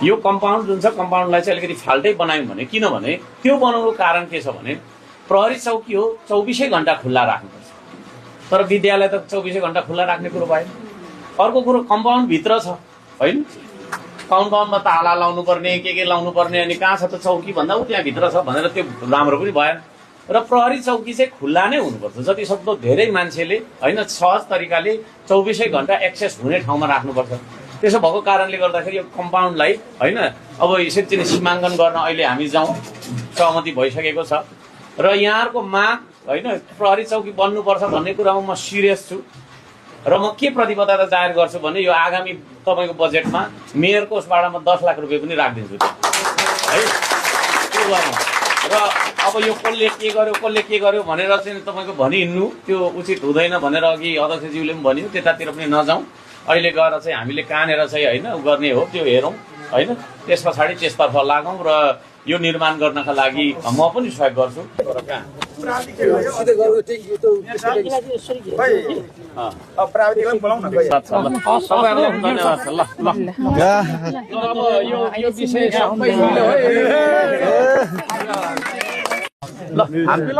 यो कम्पाउन्ड जुन छ कम्पाउन्डलाई चाहिँ अलिकति फाल्टै बनायौं भने किनभने त्यो बनाउनुको कारण के छ भने प्रहरी चौकी हो 24 घण्टा खुल्ला राख्नुपर्छ तर विद्यालय त 24 घण्टा खुल्ला राख्ने कुरो भएन। अर्को कुरो कम्पाउन्ड भित्र छ हैन कम्पाउन्डमा ताला लाउनु पर्ने के लाउनु पर्ने अनि कहाँ छ त चौकी भन्दा उ त्यहाँ भित्र छ भनेर त्यो राम्रो पनि भएन र प्रहरी चौकी चाहिँ खुल्ला नै हुनुपर्छ जति सक्दो धेरै मान्छेले हैन सहज तरिकाले 24 घण्टा एक्सेस हुने ठाउँमा राख्नुपर्छ। त्यसो भएको कारणले गर्दाखेरि यो कम्पाउन्डलाई हैन अब यसरी चाहिँ सीमाङ्कन गर्न अहिले हामी जाउँ सहमति भइसकेको छ र यहाँहरुको माग हैन प्रहरी चौकी बन्नुपर्छ भन्ने कुरामा म सिरियस छु र म के प्रतिबद्धता जाहेर गर्छु भने यो आगामी तपाईको बजेटमा मेयर कोषबाट म 10 लाख रुपैयाँ पनि राख्दिन्छु है त्यो गर्नु र अब यो कसले के गर्यो भनेर चाहिँ तपाईको भनि हिन्नु त्यो उचित हुँदैन भनेर अघि अध्यक्षज्यूले पनि भन्यो त्यतातिर पनि नजाउँ अहिले गएर चाहिँ हामीले कानेर चाहिँ हैन गर्ने हो त्यो हेरौं हैन त्यसपछि त्यसतर्फ लागौं र यो निर्माण गर्नका लागि म पनि सहयोग गर्छु तर कहाँ प्राविधिकलाई बोलाउँ न सबैहरुलाई धन्यवाद छ ल अब यो विषय सबै ल हातले